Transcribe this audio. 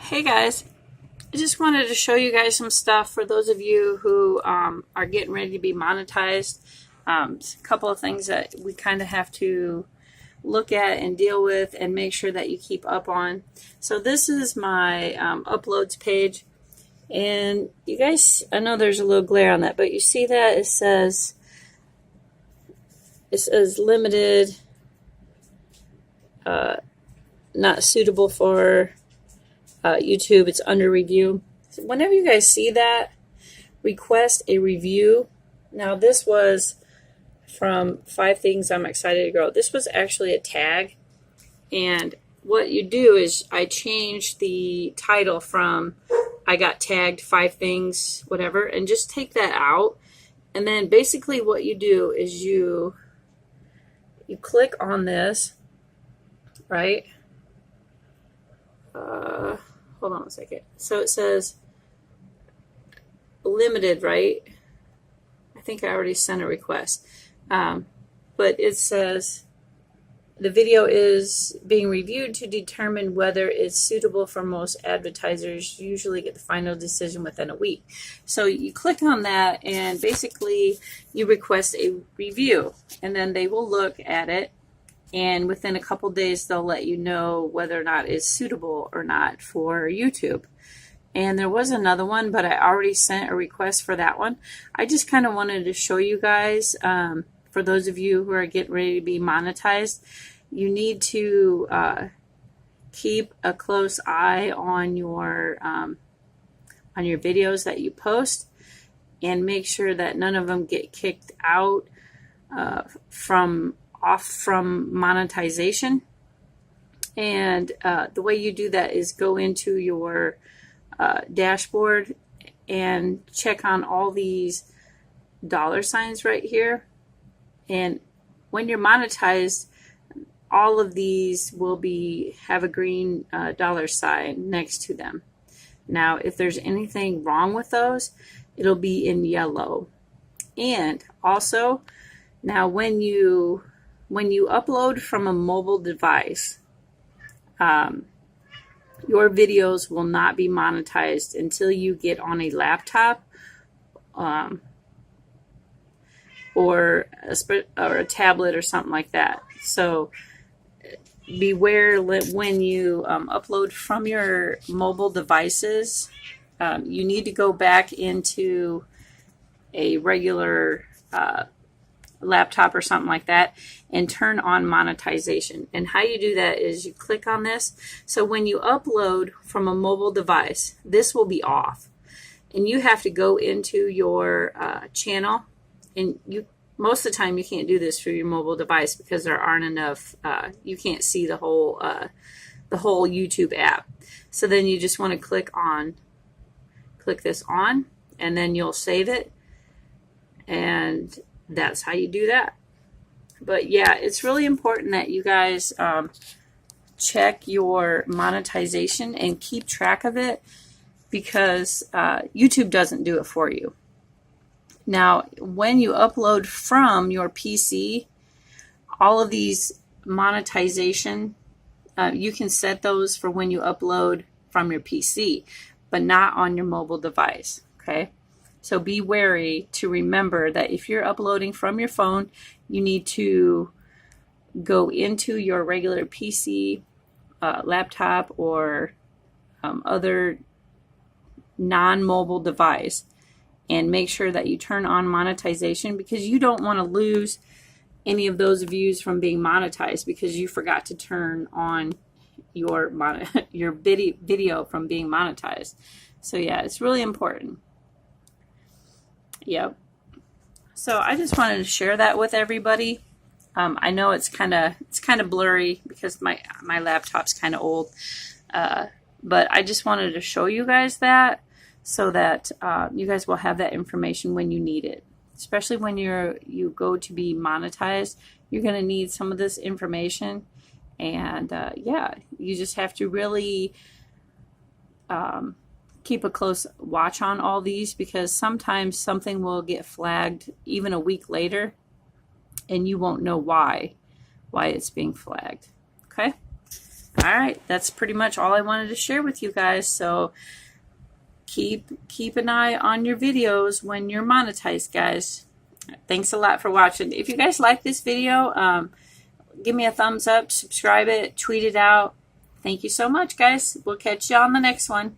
Hey guys, I just wanted to show you guys some stuff for those of you who are getting ready to be monetized. A couple of things that we kind of have to look at and deal with and make sure that you keep up on. So this is my uploads page, and you guys, I know there's a little glare on that, but you see that it says limited, not suitable for YouTube. It's under review. So whenever you guys see that, request a review. Now this was from 5 Things I'm Excited to Grow. This was actually a tag, and what you do is I changed the title from I got tagged 5 things whatever, and just take that out. And then basically what you do is you click on this, right? Hold on a second. So it says limited, right? I think I already sent a request. But it says the video is being reviewed to determine whether it's suitable for most advertisers. Usually get the final decision within a week. So you click on that and basically you request a review, and then they will look at it, and within a couple days they'll let you know whether or not it's suitable or not for YouTube. And there was another one, but I already sent a request for that one. I just kind of wanted to show you guys, for those of you who are getting ready to be monetized, you need to keep a close eye on your videos that you post, and make sure that none of them get kicked out from monetization. And the way you do that is go into your dashboard and check on all these dollar signs right here. And when you're monetized, all of these will have a green dollar sign next to them. Now, if there's anything wrong with those, it'll be in yellow. And also, now when you upload from a mobile device, your videos will not be monetized until you get on a laptop or a tablet or something like that. So beware when you upload from your mobile devices. You need to go back into a regular laptop or something like that and turn on monetization. And how you do that is you click on this. So when you upload from a mobile device, this will be off, and you have to go into your channel. And most of the time you can't do this through your mobile device because there aren't enough, you can't see the whole YouTube app. So then you just want to click this on, and then you'll save it, and that's how you do that. But yeah, it's really important that you guys check your monetization and keep track of it, because YouTube doesn't do it for you. Now, when you upload from your PC, all of these monetization, you can set those for when you upload from your PC, but not on your mobile device, okay? So be wary to remember that if you're uploading from your phone, you need to go into your regular PC, laptop, or other non-mobile device, and make sure that you turn on monetization, because you don't want to lose any of those views from being monetized because you forgot to turn on your video from being monetized. So yeah, it's really important. Yep. So I just wanted to share that with everybody. I know it's kind of blurry because my laptop's kind of old, but I just wanted to show you guys that, so that you guys will have that information when you need it. Especially when you go to be monetized, you're going to need some of this information, and yeah, you just have to really keep a close watch on all these, because sometimes something will get flagged even a week later, and you won't know why it's being flagged. Okay? All right, that's pretty much all I wanted to share with you guys. So keep an eye on your videos when you're monetized, guys. Thanks a lot for watching. If you guys like this video, give me a thumbs up, subscribe it, tweet it out. Thank you so much, guys. We'll catch you on the next one.